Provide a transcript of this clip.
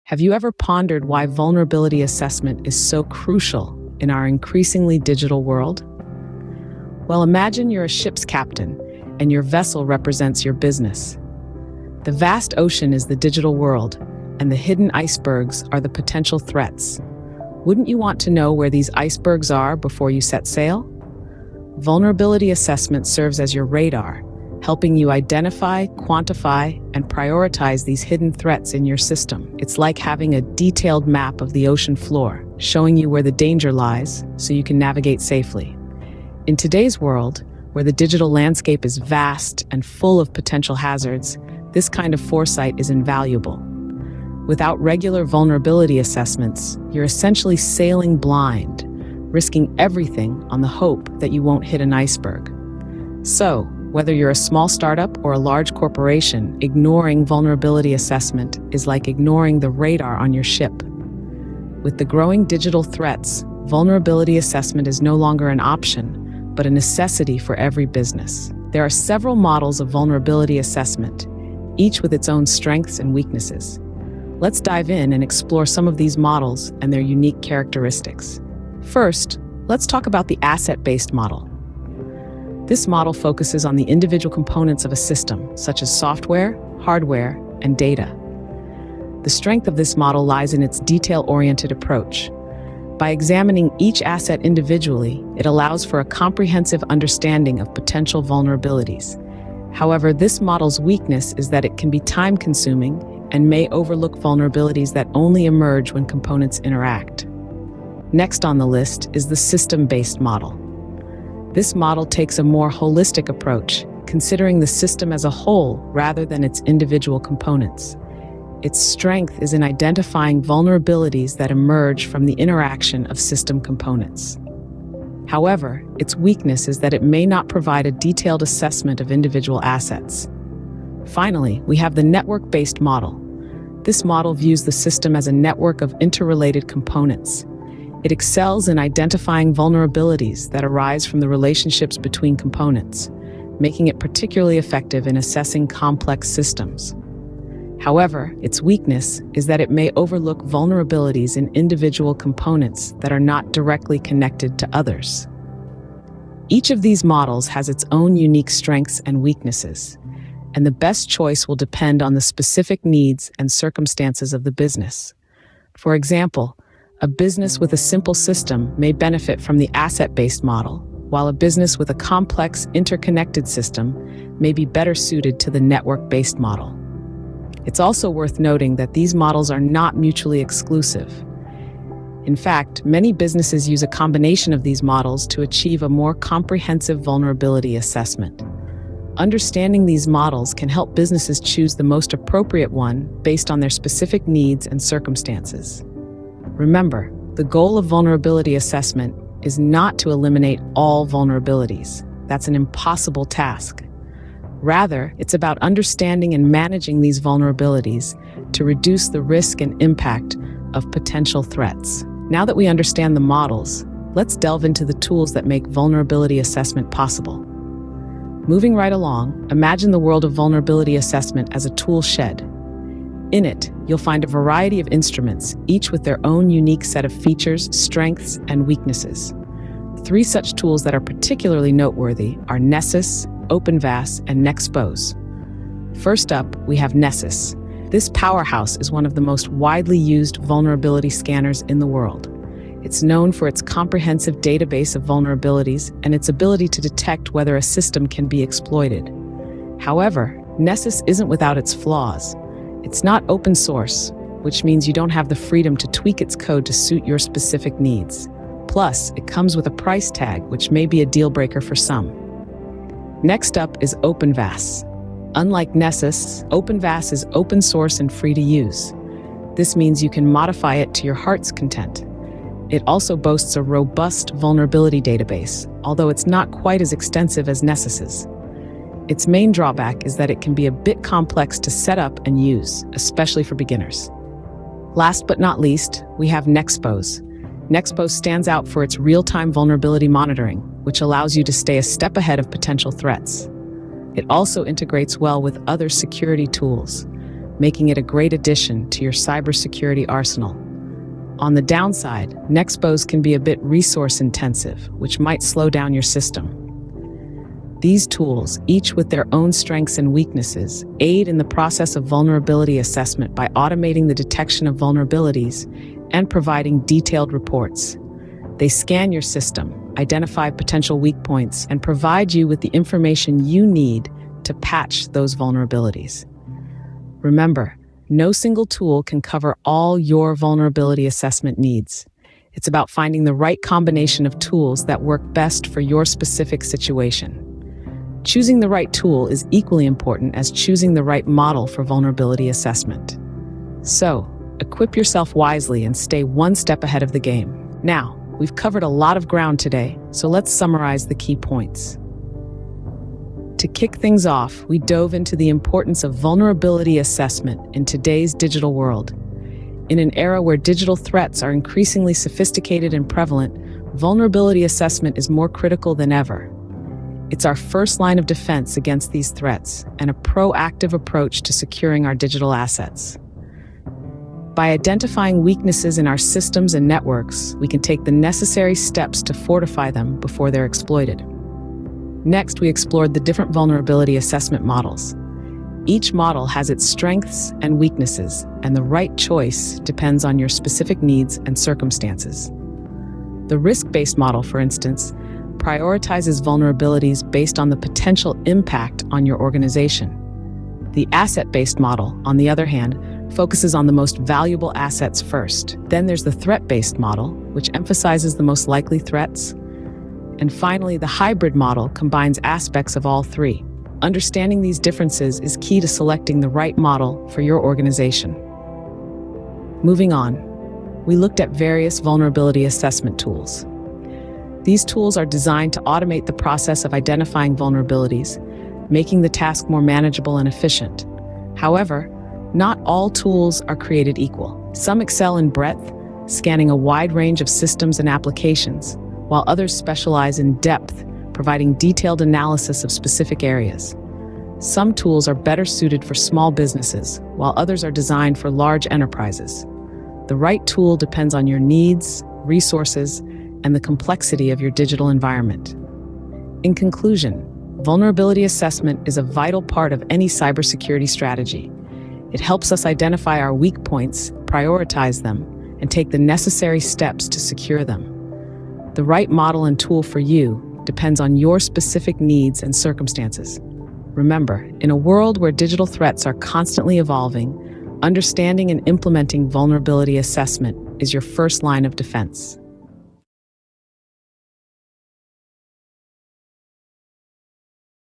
Have you ever pondered why vulnerability assessment is so crucial in our increasingly digital world? Well, imagine you're a ship's captain and your vessel represents your business. The vast ocean is the digital world, and the hidden icebergs are the potential threats. Wouldn't you want to know where these icebergs are before you set sail? Vulnerability assessment serves as your radar, helping you identify, quantify, and prioritize these hidden threats in your system. It's like having a detailed map of the ocean floor, showing you where the danger lies so you can navigate safely. In today's world, where the digital landscape is vast and full of potential hazards, this kind of foresight is invaluable. Without regular vulnerability assessments, you're essentially sailing blind, risking everything on the hope that you won't hit an iceberg. So, whether you're a small startup or a large corporation, ignoring vulnerability assessment is like ignoring the radar on your ship. With the growing digital threats, vulnerability assessment is no longer an option, but a necessity for every business. There are several models of vulnerability assessment, each with its own strengths and weaknesses. Let's dive in and explore some of these models and their unique characteristics. First, let's talk about the asset-based model. This model focuses on the individual components of a system, such as software, hardware, and data. The strength of this model lies in its detail-oriented approach. By examining each asset individually, it allows for a comprehensive understanding of potential vulnerabilities. However, this model's weakness is that it can be time-consuming and may overlook vulnerabilities that only emerge when components interact. Next on the list is the system-based model. This model takes a more holistic approach, considering the system as a whole rather than its individual components. Its strength is in identifying vulnerabilities that emerge from the interaction of system components. However, its weakness is that it may not provide a detailed assessment of individual assets. Finally, we have the network-based model. This model views the system as a network of interrelated components. It excels in identifying vulnerabilities that arise from the relationships between components, making it particularly effective in assessing complex systems. However, its weakness is that it may overlook vulnerabilities in individual components that are not directly connected to others. Each of these models has its own unique strengths and weaknesses, and the best choice will depend on the specific needs and circumstances of the business. For example, a business with a simple system may benefit from the asset-based model, while a business with a complex, interconnected system may be better suited to the network-based model. It's also worth noting that these models are not mutually exclusive. In fact, many businesses use a combination of these models to achieve a more comprehensive vulnerability assessment. Understanding these models can help businesses choose the most appropriate one based on their specific needs and circumstances. Remember, the goal of vulnerability assessment is not to eliminate all vulnerabilities. That's an impossible task. Rather, it's about understanding and managing these vulnerabilities to reduce the risk and impact of potential threats. Now that we understand the models, let's delve into the tools that make vulnerability assessment possible. Moving right along, imagine the world of vulnerability assessment as a tool shed. In it, you'll find a variety of instruments, each with their own unique set of features, strengths, and weaknesses. Three such tools that are particularly noteworthy are Nessus, OpenVAS, and Nexpose. First up, we have Nessus. This powerhouse is one of the most widely used vulnerability scanners in the world. It's known for its comprehensive database of vulnerabilities and its ability to detect whether a system can be exploited. However, Nessus isn't without its flaws. It's not open source, which means you don't have the freedom to tweak its code to suit your specific needs. Plus, it comes with a price tag, which may be a deal breaker for some. Next up is OpenVAS. Unlike Nessus, OpenVAS is open source and free to use. This means you can modify it to your heart's content. It also boasts a robust vulnerability database, although it's not quite as extensive as Nessus's. Its main drawback is that it can be a bit complex to set up and use, especially for beginners. Last but not least, we have Nexpose. Nexpose stands out for its real-time vulnerability monitoring, which allows you to stay a step ahead of potential threats. It also integrates well with other security tools, making it a great addition to your cybersecurity arsenal. On the downside, Nexpos can be a bit resource-intensive, which might slow down your system. These tools, each with their own strengths and weaknesses, aid in the process of vulnerability assessment by automating the detection of vulnerabilities and providing detailed reports. They scan your system, identify potential weak points, and provide you with the information you need to patch those vulnerabilities. Remember, no single tool can cover all your vulnerability assessment needs. It's about finding the right combination of tools that work best for your specific situation. Choosing the right tool is equally important as choosing the right model for vulnerability assessment. So, equip yourself wisely and stay one step ahead of the game. Now, we've covered a lot of ground today, so let's summarize the key points. To kick things off, we dove into the importance of vulnerability assessment in today's digital world. In an era where digital threats are increasingly sophisticated and prevalent, vulnerability assessment is more critical than ever. It's our first line of defense against these threats and a proactive approach to securing our digital assets. By identifying weaknesses in our systems and networks, we can take the necessary steps to fortify them before they're exploited. Next, we explored the different vulnerability assessment models. Each model has its strengths and weaknesses, and the right choice depends on your specific needs and circumstances. The risk-based model, for instance, prioritizes vulnerabilities based on the potential impact on your organization. The asset-based model, on the other hand, focuses on the most valuable assets first. Then there's the threat-based model, which emphasizes the most likely threats. And finally, the hybrid model combines aspects of all three. Understanding these differences is key to selecting the right model for your organization. Moving on, we looked at various vulnerability assessment tools. These tools are designed to automate the process of identifying vulnerabilities, making the task more manageable and efficient. However, not all tools are created equal. Some excel in breadth, scanning a wide range of systems and applications, while others specialize in depth, providing detailed analysis of specific areas. Some tools are better suited for small businesses, while others are designed for large enterprises. The right tool depends on your needs, resources, and the complexity of your digital environment. In conclusion, vulnerability assessment is a vital part of any cybersecurity strategy. It helps us identify our weak points, prioritize them, and take the necessary steps to secure them. The right model and tool for you depends on your specific needs and circumstances. Remember, in a world where digital threats are constantly evolving, understanding and implementing vulnerability assessment is your first line of defense.